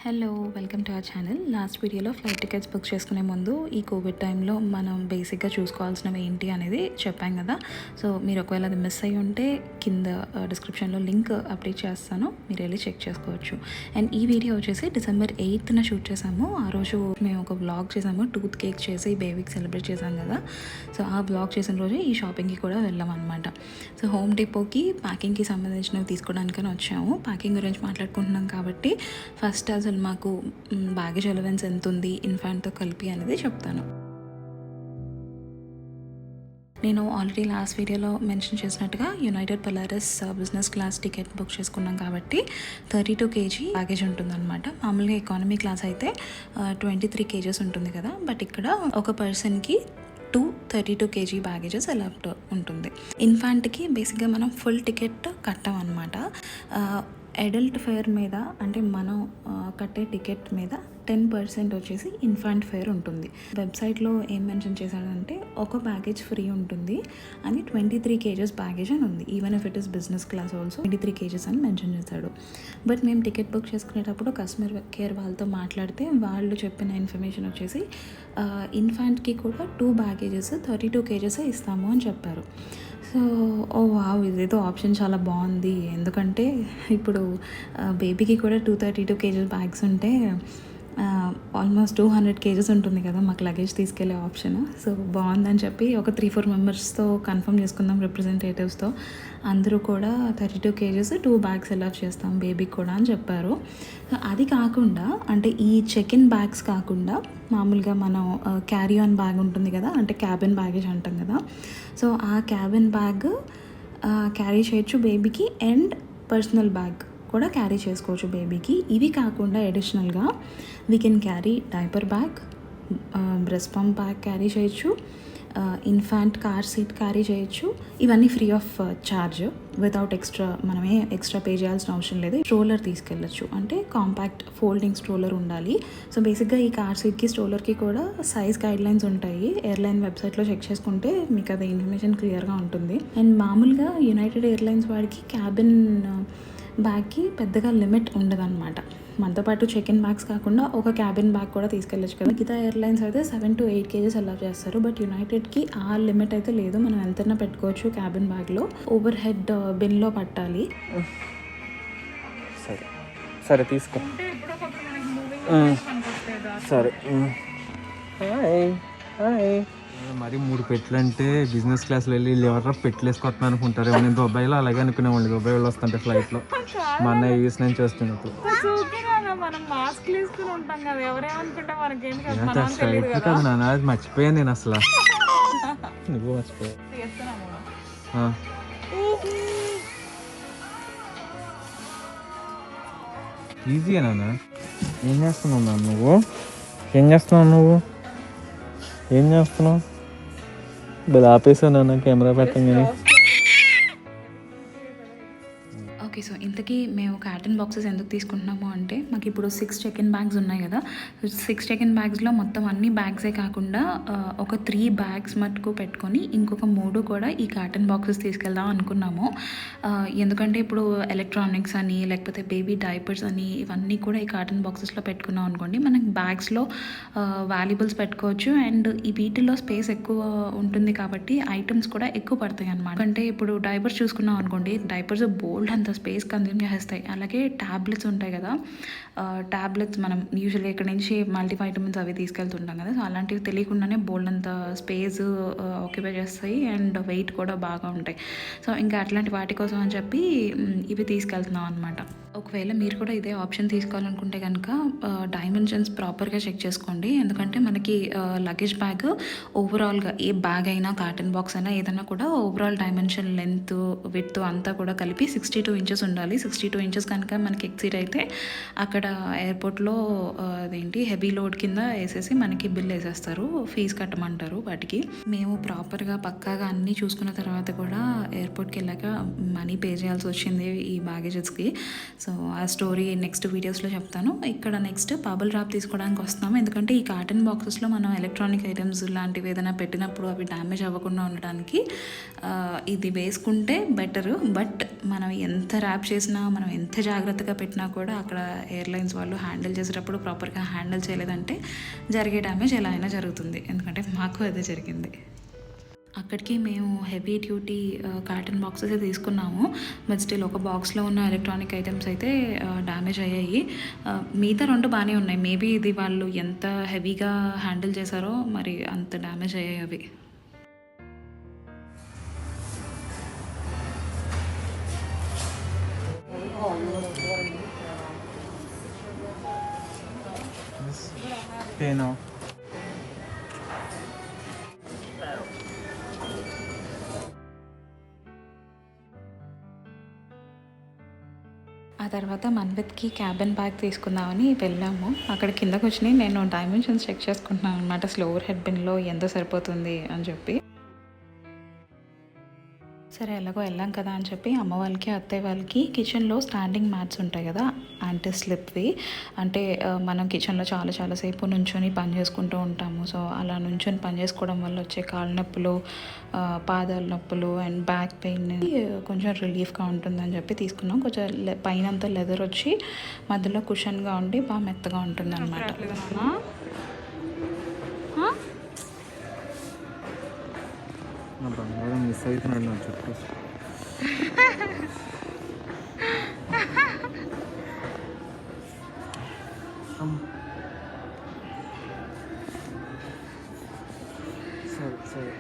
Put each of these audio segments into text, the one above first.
Hello welcome to our channel. Last వీడియోలో flight tickets book చేసుకునే ముందు ఈ కోవిడ్ టైంలో మనం బేసిక్గా చూసుకోవాల్సినవి ఏంటి అనేది చెప్పాం కదా. సో మీరు ఒకవేళ అది మిస్ అయ్యి ఉంటే కింద డిస్క్రిప్షన్లో లింక్ అప్డేట్ చేస్తాను, మీరు వెళ్ళి చెక్ చేసుకోవచ్చు. అండ్ ఈ వీడియో వచ్చేసి December 8th షూట్ చేసాము. ఆ రోజు మేము ఒక వ్లాగ్ చేసాము, టూత్ కేక్ చేసి బేబీకి సెలబ్రేట్ చేసాం కదా. సో ఆ వ్లాగ్ చేసిన రోజు ఈ షాపింగ్కి కూడా వెళ్ళాం అనమాట. సో హోమ్ డిపోకి ప్యాకింగ్కి సంబంధించినవి తీసుకోవడానికని వచ్చాము. ప్యాకింగ్ గురించి మాట్లాడుకుంటున్నాం కాబట్టి ఫస్ట్ అసలు మాకు బ్యాగేజ్ అలవెన్స్ ఎంత ఉంది ఇన్ఫాంట్తో కలిపి అనేది చెప్తాను. నేను ఆల్రెడీ లాస్ట్ వీడియోలో మెన్షన్ చేసినట్టుగా United Polaris business class ticket book చేసుకున్నాం కాబట్టి 32 kg బ్యాగేజ్ ఉంటుందన్నమాట. మామూలుగా ఎకానమీ క్లాస్ అయితే 23 kgs ఉంటుంది కదా, బట్ ఇక్కడ ఒక పర్సన్కి 32 kg బ్యాగేజెస్ అలౌడ్ ఉంటుంది. ఇన్ఫాంట్కి బేసిక్గా మనం ఫుల్ టికెట్ కట్టాం అనమాట. అడల్ట్ ఫేర్ మీద అంటే మనం కట్టే టికెట్ మీద 10% వచ్చేసి ఇన్ఫాంట్ ఫేర్ ఉంటుంది. వెబ్సైట్లో ఏం మెన్షన్ చేశాడంటే ఒక బ్యాగేజ్ ఫ్రీ ఉంటుంది అని 23 kgs బ్యాగేజ్ అని ఉంది. Even if it is business class also 23 kgs అని మెన్షన్ చేశాడు. బట్ మేము టికెట్ బుక్ చేసుకునేటప్పుడు కస్టమర్ కేర్ వాళ్ళతో మాట్లాడితే వాళ్ళు చెప్పిన ఇన్ఫర్మేషన్ వచ్చేసి ఇన్ఫాంట్కి కూడా 2 బ్యాగేజెస్ 32 kgs ఇస్తాము అని చెప్పారు. సో వావ్, ఇదేదో ఆప్షన్ చాలా బాగుంది. ఎందుకంటే ఇప్పుడు బేబీకి కూడా 232 kgs బ్యాగ్స్ ఉంటే ఆల్మోస్ట్ 200 kgs ఉంటుంది కదా మాకు లగేజ్ తీసుకెళ్లే ఆప్షన్. సో బాగుందని చెప్పి ఒక 3-4 మెంబర్స్తో కన్ఫర్మ్ చేసుకుందాం, రిప్రజెంటేటివ్స్తో. అందరూ కూడా 32 kgs 2 బ్యాగ్స్ అలౌ చేస్తాం బేబీకి కూడా అని చెప్పారు. అది కాకుండా అంటే ఈ చెక్ ఇన్ బ్యాగ్స్ కాకుండా మామూలుగా మనం క్యారీ ఆన్ బ్యాగ్ ఉంటుంది కదా, అంటే క్యాబిన్ బ్యాగేజ్ అంటాం కదా. సో ఆ క్యాబిన్ బ్యాగ్ క్యారీ చేయొచ్చు బేబీకి, అండ్ పర్సనల్ బ్యాగ్ కూడా క్యారీ చేసుకోవచ్చు బేబీకి. ఇవి కాకుండా అడిషనల్గా we can carry diaper bag, breast pump bag carry చేయొచ్చు, ఇన్ఫాంట్ కార్ సీట్ క్యారీ చేయొచ్చు. ఇవన్నీ ఫ్రీ ఆఫ్ ఛార్జ్, వితౌట్ మనమే ఎక్స్ట్రా పే చేయాల్సిన అవసరం లేదు. స్ట్రోలర్ తీసుకెళ్ళచ్చు, అంటే కాంపాక్ట్ ఫోల్డింగ్ స్ట్రోలర్ ఉండాలి. సో బేసిక్గా ఈ కార్ సీట్కి స్ట్రోలర్కి కూడా సైజ్ గైడ్లైన్స్ ఉంటాయి. ఎయిర్లైన్ వెబ్సైట్లో చెక్ చేసుకుంటే మీకు అది ఇన్ఫర్మేషన్ క్లియర్గా ఉంటుంది. అండ్ మామూలుగా యునైటెడ్ ఎయిర్లైన్స్ వాడికి క్యాబిన్ బ్యాగ్కి పెద్దగా లిమిట్ ఉండదన్నమాట. మనతో పాటు చెక్ ఇన్ బ్యాగ్స్ కాకుండా ఒక క్యాబిన్ బ్యాగ్ కూడా తీసుకెళ్ళచ్చు కదా. మిగతా ఎయిర్లైన్స్ అయితే 7 to 8 kgs అలౌ చేస్తారు, బట్ యునైటెడ్కి ఆ లిమిట్ అయితే లేదు. మనం ఎంతైనా పెట్టుకోవచ్చు క్యాబిన్ బ్యాగ్లో. ఓవర్ హెడ్ బిన్లో పట్టాలి. సరే సరే తీసుకో. సరే మరి 3 పెట్లు అంటే బిజినెస్ క్లాస్లో వెళ్ళి ఎవరో పెట్లు వేసుకొస్తున్నాను అనుకుంటారు. నేను దుబాయ్లో అలాగే అనుకునేవాళ్ళు. దుబాయ్ వాళ్ళు వస్తుంటే ఫ్లైట్లో మా అన్నయ్య యూస్ నుంచి వస్తున్నప్పుడు నాన్న అది మర్చిపోయాను నేను అసలు. నువ్వు మర్చిపోయా. ఈజీగా నాన్న. ఏం చేస్తున్నావు నాన్న నువ్వు? ఏం చేస్తున్నావు? ఆపేసావు నాన్న కెమెరా పెట్టంగానే. ఓకే, సో ఇంతకీ మేము కార్టన్ బాక్సెస్ ఎందుకు తీసుకుంటున్నాము అంటే మాకు ఇప్పుడు 6 చెక్ ఇన్ బ్యాగ్స్ ఉన్నాయి కదా. 6 చెక్ ఇన్ బ్యాగ్స్లో మొత్తం అన్ని బ్యాగ్సే కాకుండా ఒక 3 బ్యాగ్స్ మటుకు పెట్టుకొని ఇంకొక 3 కూడా ఈ కార్టన్ బాక్సెస్ తీసుకెళ్దాం అనుకున్నాము. ఎందుకంటే ఇప్పుడు ఎలక్ట్రానిక్స్ అని లేకపోతే బేబీ డైపర్స్ అని ఇవన్నీ కూడా ఈ కార్టన్ బాక్సెస్లో పెట్టుకున్నాం అనుకోండి, మనకి బ్యాగ్స్లో వాల్యుబుల్స్ పెట్టుకోవచ్చు. అండ్ ఈ వీటిల్లో స్పేస్ ఎక్కువ ఉంటుంది కాబట్టి ఐటమ్స్ కూడా ఎక్కువ పడతాయి అన్నమాట. అంటే ఇప్పుడు డైపర్స్ చూసుకున్నాం అనుకోండి, డైపర్స్ బోల్డ్ అంత స్పేస్ కన్జ్యూమ్ చేస్తాయి. అలాగే ట్యాబ్లెట్స్ ఉంటాయి కదా, ట్యాబ్లెట్స్ మనం యూజువల్గా ఇక్కడ నుంచి మల్టీవైటమిన్స్ అవి తీసుకెళ్తుంటాం కదా. సో అలాంటివి తెలియకుండానే బోల్డ్ అంత స్పేస్ ఆక్యుపై చేస్తాయి అండ్ వెయిట్ కూడా బాగా ఉంటాయి. సో ఇంకా అట్లాంటి వాటి కోసం అని చెప్పి ఇవి తీసుకెళ్తున్నాం అనమాట. ఒకవేళ మీరు కూడా ఇదే ఆప్షన్ తీసుకోవాలనుకుంటే కనుక డైమెన్షన్స్ ప్రాపర్గా చెక్ చేసుకోండి. ఎందుకంటే మనకి లగేజ్ బ్యాగ్ ఓవరాల్గా ఏ బ్యాగ్ అయినా కార్టన్ బాక్స్ అయినా ఏదైనా కూడా ఓవరాల్ డైమెన్షన్ లెంత్ విడ్త్ అంతా కూడా కలిపి 62 inches ఉండాలి. 62 inches కనుక మనకి ఎక్సీడ్ అయితే అక్కడ ఎయిర్పోర్ట్లో అదేంటి హెవీ లోడ్ కింద వేసేసి మనకి బిల్ వేసేస్తారు, ఫీజు కట్టమంటారు వాటికి. మేము ప్రాపర్గా పక్కాగా అన్నీ చూసుకున్న తర్వాత కూడా ఎయిర్పోర్ట్కి వెళ్ళాక మనీ పే చేయాల్సి వచ్చింది ఈ బ్యాగేజెస్కి. సో ఆ స్టోరీ నెక్స్ట్ వీడియోస్లో చెప్తాను. ఇక్కడ నెక్స్ట్ బబుల్ ర్యాప్ తీసుకోవడానికి వస్తున్నాము. ఎందుకంటే ఈ కార్టన్ బాక్సెస్లో మనం ఎలక్ట్రానిక్ ఐటమ్స్ లాంటివి ఏదైనా పెట్టినప్పుడు అవి డ్యామేజ్ అవ్వకుండా ఉండడానికి ఇది వేసుకుంటే బెటరు. బట్ మనం ఎంత ర్యాప్ చేసినా మనం ఎంత జాగ్రత్తగా పెట్టినా కూడా అక్కడ ఎయిర్లైన్స్ వాళ్ళు హ్యాండిల్ చేసేటప్పుడు ప్రాపర్గా హ్యాండిల్ చేయలేదంటే జరిగే డ్యామేజ్ ఎలా అయినా జరుగుతుంది. ఎందుకంటే మాకు అదే జరిగింది. అక్కడికి మేము హెవీ డ్యూటీ కార్టన్ బాక్సెస్ తీసుకున్నాము. బట్ స్టిల్ ఒక బాక్స్లో ఉన్న ఎలక్ట్రానిక్ ఐటమ్స్ అయితే డ్యామేజ్ అయ్యాయి. మిగతా 2 బాగానే ఉన్నాయి. మేబీ ఇది వాళ్ళు ఎంత హెవీగా హ్యాండిల్ చేశారో మరి అంత డ్యామేజ్ అయ్యాయి అవి. Pay now. ఆ తర్వాత మన్విత్కి క్యాబిన్ బ్యాగ్ తీసుకుందామని వెళ్ళాము. అక్కడ కిందకు వచ్చి నేను డైమెన్షన్స్ చెక్ చేసుకుంటున్నాను అనమాట, స్లోవర్ హెడ్ బిన్లో ఎంత సరిపోతుంది అని చెప్పి. సరే ఎలాగో వెళ్ళాం కదా అని చెప్పి అమ్మ వాళ్ళకి అత్తయ్య వాళ్ళకి కిచెన్లో స్టాండింగ్ మ్యాట్స్ ఉంటాయి కదా, యాంటీ స్లిప్వి. అంటే మనం కిచెన్లో చాలాసేపు నుంచొని పని చేసుకుంటూ ఉంటాము. సో అలా నుంచొని పని చేసుకోవడం వల్ల వచ్చే కాళ్ళ నొప్పులు, పాదాల నొప్పులు అండ్ బ్యాక్ పెయిన్ కొంచెం రిలీఫ్గా ఉంటుందని చెప్పి తీసుకున్నాం. కొంచెం పైన అంతా లెదర్ వచ్చి మధ్యలో కుషన్గా ఉండి బాగా మెత్తగా ఉంటుంది అనమాట. నా బంగారం మిస్ అవుతున్నాడు నా చుట్టూ. సరే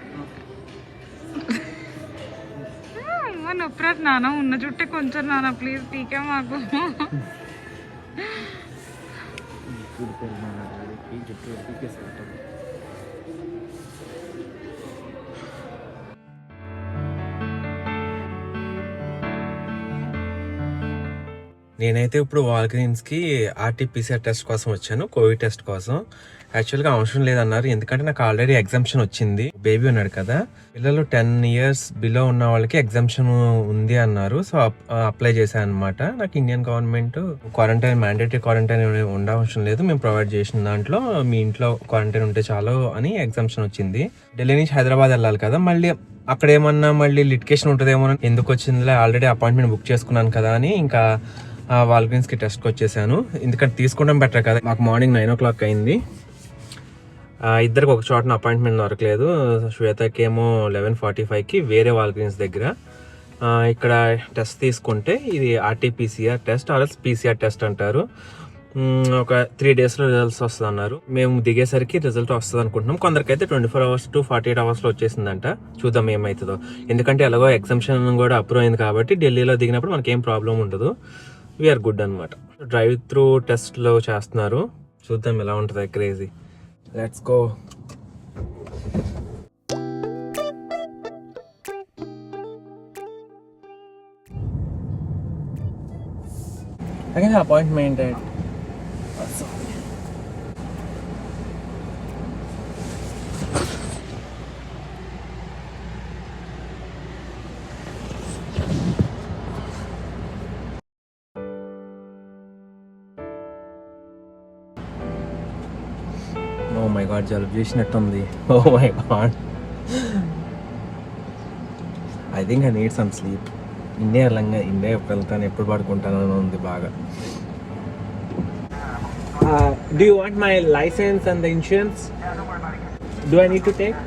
నొప్పి నాన్న, ఉన్న చుట్టే కొంచెం నాన్న ప్లీజ్ పీకే మాకు. నేనైతే ఇప్పుడు వాల్గ్రీన్స్కి ఆర్టీపీసీఆర్ టెస్ట్ కోసం వచ్చాను, కోవిడ్ టెస్ట్ కోసం. యాక్చువల్గా అవసరం లేదన్నారు, ఎందుకంటే నాకు ఆల్రెడీ ఎగ్జామ్షన్ వచ్చింది. బేబీ ఉన్నాడు కదా, పిల్లలు 10 years బిలో ఉన్న వాళ్ళకి ఎగ్జామ్షన్ ఉంది అన్నారు. సో అప్లై చేశాను అనమాట. నాకు Indian government quarantine, mandatory quarantine ఉండవసరం లేదు, మేము ప్రొవైడ్ చేసిన దాంట్లో మీ ఇంట్లో క్వారంటైన్ ఉంటే చాలు అని ఎగ్జామ్షన్ వచ్చింది. ఢిల్లీ నుంచి హైదరాబాద్ వెళ్ళాలి కదా, మళ్ళీ అక్కడ ఏమన్నా మళ్ళీ లిటికేషన్ ఉంటుందేమో, ఎందుకు వచ్చిందిలే ఆల్రెడీ అపాయింట్మెంట్ బుక్ చేసుకున్నాను కదా అని ఇంకా వాల్గ్రీన్స్కి టెస్ట్కి వచ్చేసాను. ఎందుకంటే తీసుకోవడం బెటర్ కదా. మాకు మార్నింగ్ 9 o'clock అయింది. ఇద్దరికి ఒక చోటన అపాయింట్మెంట్ దొరకలేదు. శ్వేతకి ఏమో 11:45కి వేరే వాల్గ్రీన్స్ దగ్గర. ఇక్కడ టెస్ట్ తీసుకుంటే ఇది ఆర్టీపీసీఆర్ టెస్ట్ ఆర్ఎల్స్ పీసీఆర్ టెస్ట్ అంటారు. ఒక 3 daysలో రిజల్ట్స్ వస్తుంది అన్నారు. మేము దిగేసరికి రిజల్ట్ వస్తుంది అనుకుంటున్నాం. కొందరికైతే 24 hours to 48 hoursలో వచ్చేసిందంట. చూద్దాం ఏమవుతుందో. ఎందుకంటే ఎలాగో ఎగ్జామ్షన్ కూడా అప్రూవ్ అయింది కాబట్టి ఢిల్లీలో దిగినప్పుడు మనకేం ప్రాబ్లం ఉండదు. వీఆర్ గుడ్ అనమాట. డ్రైవ్ త్రూ టెస్ట్లో చేస్తున్నారు, చూద్దాం ఎలా ఉంటుంది. Crazy. Let's go. I got an appointment at Oh my god, జలుబు చేసినట్టుంది. Oh my god. I think I need some sleep. India వెళ్తాను, ఎప్పుడు పడుకుంటానని ఉంది బాగా. Do you want my license and the insurance? Do I need to take?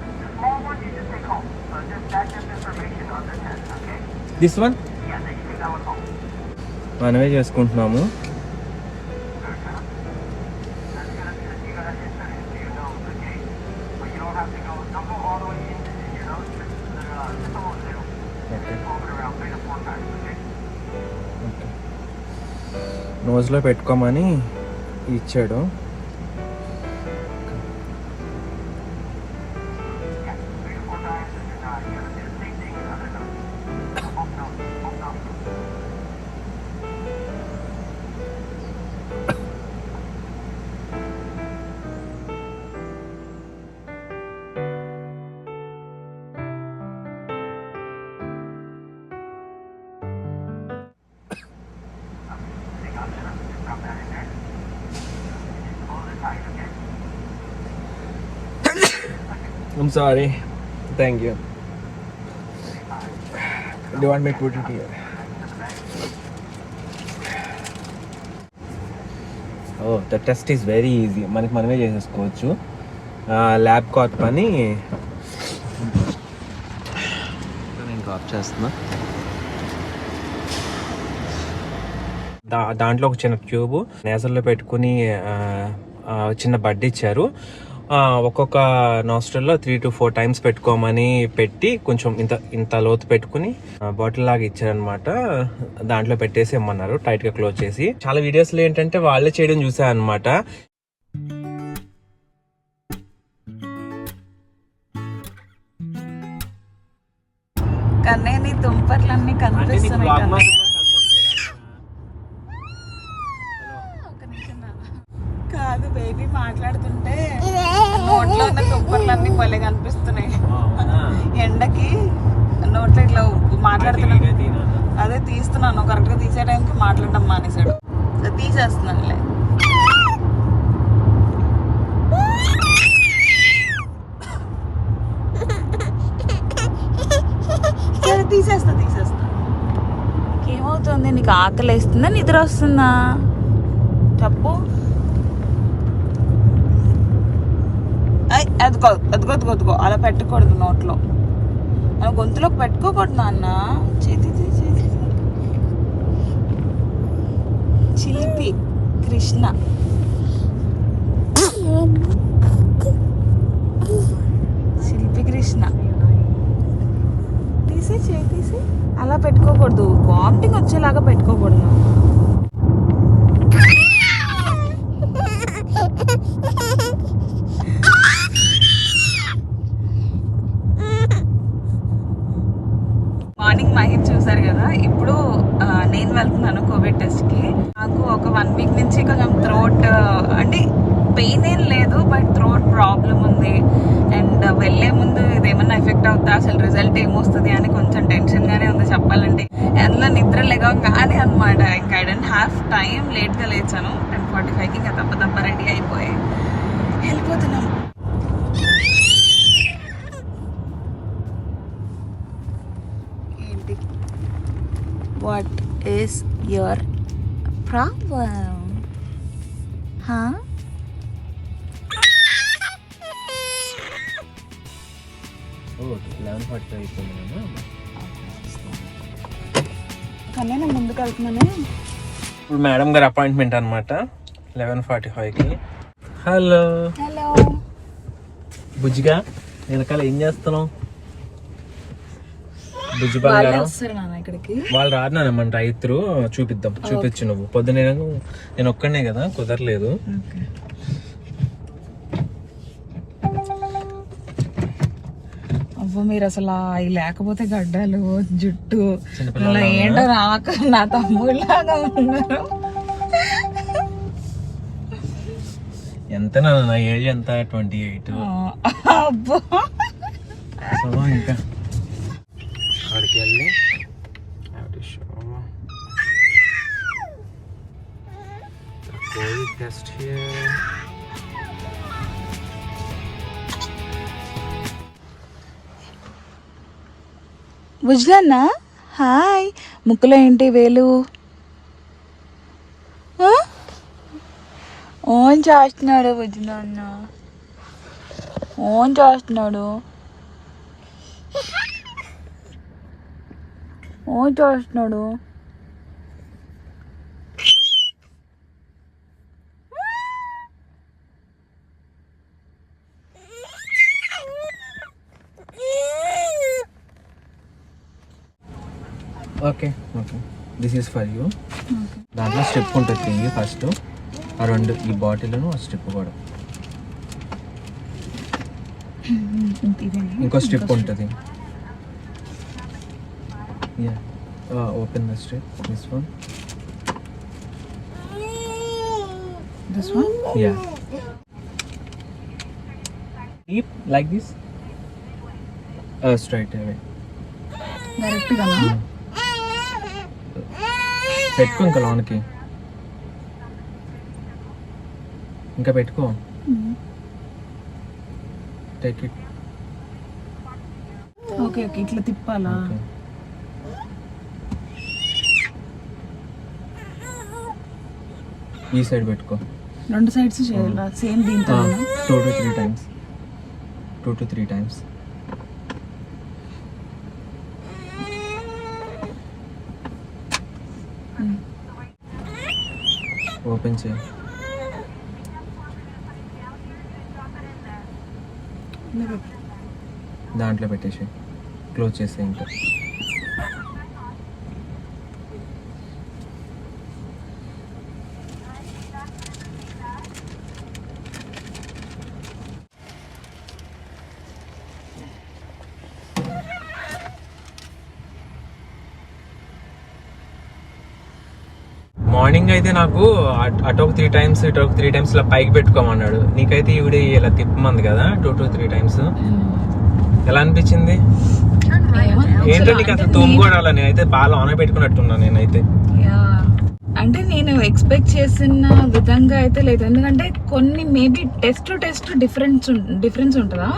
This one? మనమే చేసుకుంటున్నాము. నోజ్లో పెట్టుకోమని ఇచ్చాడు. I'm sorry. Thank you. Do you want me to put it here? Oh the test is very easy, మనకి మనమే చేసేసుకోవచ్చు. Lab cot పని నేను cap చేస్తున్నా. దాంట్లో ఒక చిన్న ట్యూబ్ నేజల్లో పెట్టుకుని చిన్న బడ్ ఇచ్చారు. ఒక్కొక్క నాస్ట్రల్లో 3 to 4 times పెట్టుకోమని పెట్టి కొంచెం ఇంత లోతు పెట్టుకుని బాటిల్ లాగా ఇచ్చారనమాట. దాంట్లో పెట్టేసి ఇమ్మన్నారు టైట్ గా క్లోజ్ చేసి. చాలా వీడియోస్లో ఏంటంటే వాళ్ళే చేయడం చూసా అనమాట. కన్నయ్య నీ తుంపర్లన్నీ కనిపిస్తున్నాయి కన్నయ్య. కాదు బేబీ మాట్లాడుతుంటే నోట్లో ఉన్న తుంపర్లన్నీ భలే కనిపిస్తున్నాయి. ఎండకి నోట్లో ఇట్లా మాట్లాడుతున్నా, అదే తీస్తున్నాను. కరెక్ట్ గా తీసే టైంకి మాట్లాడడం మానేశాడు. తీసేస్తున్నానులే. సరే తీసేస్తా. ఏమవుతుంది? నీకు ఆకలి వేస్తుందా, నిద్ర వస్తుందా? చెప్పు. అదిగో అలా పెట్టకూడదు నోట్లో, అలా గొంతులోకి పెట్టుకోకూడదు నాన్న. చేతి చిలిపి కృష్ణ. శిల్పి కృష్ణ తీసి అలా పెట్టుకోకూడదు. వామిటింగ్ వచ్చేలాగా పెట్టుకోకూడదు. మార్నింగ్ మహిళ చూసారు కదా. ఇప్పుడు నేను వెళ్తున్నాను కోవిడ్ టెస్ట్కి. నాకు ఒక 1 week నుంచి కొంచెం థ్రోట్ అంటే పెయిన్ ఏం లేదు, బట్ థ్రోట్ ప్రాబ్లం ఉంది. అండ్ వెళ్ళే ముందు ఇదేమన్నా ఎఫెక్ట్ అవుతా, అసలు రిజల్ట్ ఏమొస్తుంది అని కొంచెం టెన్షన్గానే ఉంది చెప్పాలంటే. అందులో నిద్ర లేగానే అనమాట. ఇంకా ఐ డోంట్ హ్యావ్ టైం. లేట్గా లేచాను. 10:45కి ఇంకా తప్ప రెడీ అయిపోయి వెళ్ళిపోతున్నాం. ఏంటి? What is your problem? కానీ నేను ముందుకు వెళ్తున్నానే. ఇప్పుడు మేడం గారి అపాయింట్మెంట్ అనమాట 11:45కి. హలో బుజ్జిగా, వెనకాల ఏం చేస్తున్నావు? బుజ్జి బంగారం. వాళ్ళు రాదు మన రైతులు. చూపించు నువ్వు. పొద్దున నేను ఒక్కడనే కదా, కుదరలేదు. అవ్వ మీరు అసలు అవి లేకపోతే గడ్డలు జుట్టు అలా ఏంటో రాక నా తమ్ముళ్ళలాగా ఉన్నారు. ఎంత నా ఏజ్ ఎంత? 28. అబ్బా ఇంకా అక్కడికి వెళ్ళి కోవిడ్ టెస్ట్ బుజ్లన్నా. హాయ్. ముక్కులో ఏంటి వేలు? ఓన్ చేస్తున్నాడు బుజ్లన్న, ఓన్ చేస్తున్నాడు. Okay this is for you. దాంట్లో స్టెప్ ఉంటుంది ఫస్ట్. ఆ 2 ఈ బాటిల్ను ఆ స్టెప్ కూడా. ఇంకో స్టెప్ ఉంటుంది. Open the step. This one? Yeah. Keep like this. Straight away. Direct గా పెట్టుకో ఇంకా లోనికి. ఇంకా పెట్టుకో. Take it. ఓకే ఇట్లా తిప్పాలా? ఈ సైడ్ పెట్టుకో. 2 సైడ్స్ చేయాలి సేమ్ దీంతో 2 to 3 times. 2 to 3 times. Open చేయి. దాంట్లో పెట్టేసి క్లోజ్ చేసే ఇంకా. మార్నింగ్ అయితే నాకు అటు ఒక 3 times ఇటు ఒక 3 times ఇలా పైకి పెట్టుకోమన్నాడు. నీకైతే ఈవిడ ఇలా తిప్పమంది కదా 2 to 3 times. ఎలా అనిపించింది? ఏంటో నీకు అసలు తోముకోవడాల నేనైతే బాగా ఆన పెట్టుకున్నట్టున్నా నేనైతే. అంటే నేను ఎక్స్పెక్ట్ చేసిన విధంగా అయితే లేదు, ఎందుకంటే కొన్ని మేబీ టెస్ట్ డిఫరెన్స్ ఉంటుందా,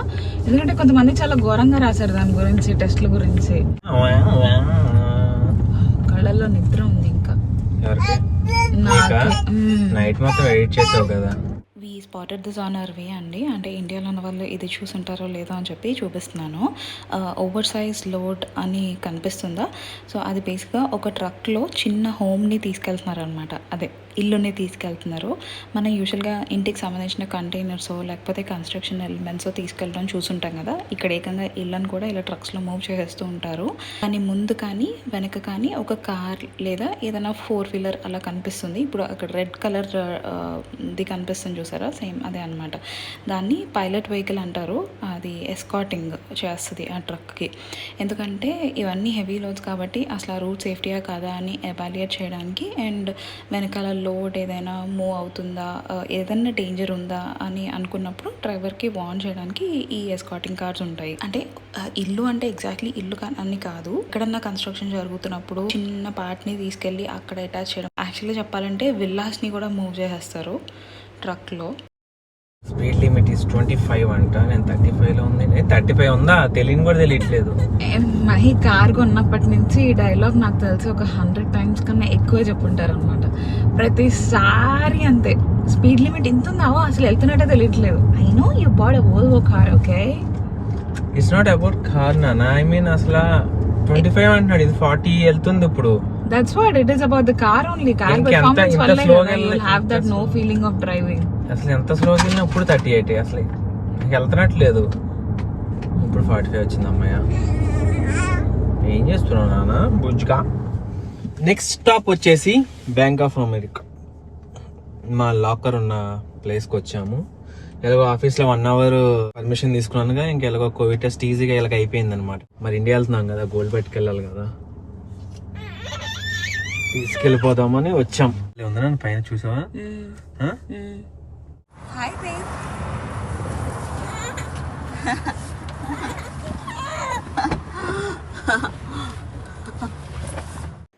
ఎందుకంటే కొంతమంది చాలా ఘోరంగా రాశారు దాని గురించి, టెస్ట్ల గురించి. కళ్ళల్లో నిద్ర ఉంది ఇంకా. నైట్ మొత్తం ఎడిట్ చేసావు కదా. We spotted this on our way అండి, అంటే ఇండియాలో ఉన్న వాళ్ళు ఇది చూసుంటారో లేదో అని చెప్పి చూపిస్తున్నాను. ఓవర్ సైజ్ లోడ్ అని కనిపిస్తుందా? సో అది బేసిక్గా ఒక ట్రక్లో చిన్న హోమ్ని తీసుకెళ్తున్నారు అనమాట, అదే ఇల్లుని తీసుకెళ్తున్నారు. మనం యూజువల్గా ఇంటికి సంబంధించిన కంటైనర్స్ లేకపోతే కన్స్ట్రక్షన్ ఎలిమెంట్స్ తీసుకెళ్ళడం చూసుంటాం కదా, ఇక్కడ ఏకంగా ఇళ్ళని కూడా ఇలా ట్రక్స్లో మూవ్ చేసేస్తూ ఉంటారు. కానీ ముందు కానీ వెనక కానీ ఒక కార్ లేదా ఏదైనా 4-wheeler అలా కనిపిస్తుంది. ఇప్పుడు అక్కడ రెడ్ కలర్ ఇది కనిపిస్తుంది చూసారా, సేమ్ అదే అనమాట. దాన్ని పైలట్ వెహికల్ అంటారు. అది ఎస్కాటింగ్ చేస్తుంది ఆ ట్రక్కి, ఎందుకంటే ఇవన్నీ హెవీ లోడ్స్ కాబట్టి అసలు ఆ రూట్ సేఫ్టీయా కాదా అని ఎవాల్యుయేట్ చేయడానికి, అండ్ వెనకాల లోడ్ ఏదైనా మూవ్ అవుతుందా, ఏదైనా డేంజర్ ఉందా అని అనుకున్నప్పుడు డ్రైవర్కి వార్న్ చేయడానికి ఈ ఎస్కాటింగ్ కార్స్ ఉంటాయి. అంటే ఇల్లు అంటే ఎగ్జాక్ట్లీ ఇల్లు అని కాదు, ఎక్కడన్నా కన్స్ట్రక్షన్ జరుగుతున్నప్పుడు చిన్న పార్ట్ని తీసుకెళ్ళి అక్కడ అటాచ్ చేయడం. యాక్చువల్లీ చెప్పాలంటే విల్లాస్ని కూడా మూవ్ చేసేస్తారు ట్రక్లో. స్పీడ్ లిమిట్ ఇస్ 25 అంట, నేను 35లో ఉంది. 35 ఉందా తెలియని కూడా తెలియట్లేదు. మహి కార్ కొన్నప్పటి నుంచి ఈ డైలాగ్ నాకు తెలిసి ఒక 100 times కన్నా ఎక్కువ చెప్పుంటారు అనమాట. ప్రతిసారి అంతే, స్పీడ్ లిమిట్ ఇంత ఉందావో అసలు వెళ్తున్నట్టే తెలియట్లేదు. I know you bat a Volvo car, okay, it's not about car నానా, ఐ మీన్ అసలు 25 అంటున్నాడు, ఇది 40 వెళ్తుంది ఇప్పుడు. That's what it is about the car only. Car performance వల్ల you will have that no feeling of driving. అసలు ఎంత స్లోగా వెళ్ళినా ఇప్పుడు 38 అసలు వెళ్తున్నట్లేదు. ఇప్పుడు 45 వచ్చింది అమ్మాయ. ఏం చేస్తున్నావు నాన్న బుజ్గా? నెక్స్ట్ స్టాప్ వచ్చేసి బ్యాంక్ ఆఫ్ అమెరికా. మా లాకర్ ఉన్న ప్లేస్కి వచ్చాము. ఎలాగో ఆఫీస్లో 1 hour పర్మిషన్ తీసుకున్నానుగా, ఇంకెలాగో కోవిడ్ టెస్ట్ ఈజీగా ఇలాగ అయిపోయింది అనమాట. మరి ఇండియా వెళ్తున్నాం కదా, గోల్డ్ పెట్టుకెళ్ళాలి కదా, తీసుకెళ్ళిపోదామని వచ్చాం. ఉందా నన్ను పైన చూసావా? Hi babe.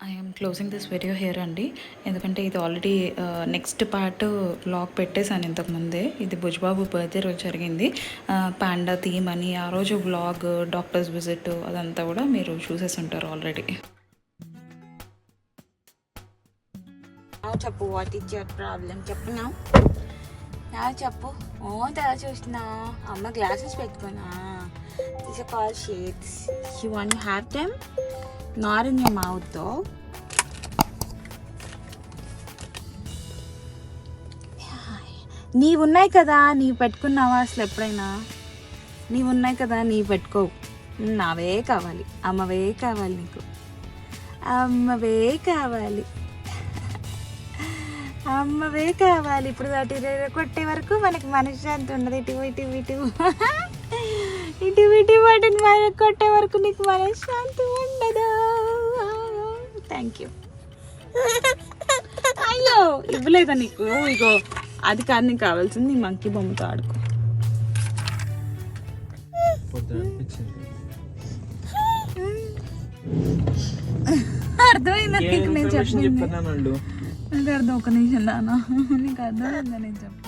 I am closing this video here అండి, ఎందుకంటే ఇది ఆల్రెడీ నెక్స్ట్ పార్ట్ వ్లాగ్ పెట్టేశాను ఇంతకుముందే. ఇది బుజ్బాబు బర్త్డే రోజు జరిగింది, పాండా థీమ్ అని. ఆ రోజు వ్లాగ్, డాక్టర్స్ విజిట్ అదంతా కూడా మీరు చూసేసి ఉంటారు ఆల్రెడీ. చెప్పు, వాట్ ఈజ్ యువర్ ప్రాబ్లం చెప్పు. నా చెప్పు. ఓ తెలా చూసినా అమ్మ గ్లాసెస్ పెట్టుకున్నా. These are called shades. You want to have them, not in your mouth though. నీవు ఉన్నాయి కదా, నీవు పెట్టుకున్నావా అసలు ఎప్పుడైనా? నీవు ఉన్నాయి కదా, నీవు పెట్టుకోవు. నావే కావాలి, అమ్మవే కావాలి, నీకు అమ్మవే కావాలి, అమ్మవే కావాలి. ఇప్పుడు అటు కొట్టే వరకు మనకి మనశ్శాంతి ఉండదు. ఇటు ఇటు ఇటు ఇటు ఇటు వాటిని కొట్టే వరకు నీకు మనశ్శాంతి ఉండదు. Thank you. అయ్యో ఇవ్వలేదా నీకు? ఇగో అది కాదు నీకు కావాల్సింది, నీ మంకీ బొమ్మతో ఆడుకో. అర్థమైందా నీకు నేను చెప్పింది? నాకు అర్థం, ఒక నిమిషం నాన్న, నీకు అర్థమైందా నేను చెప్పు.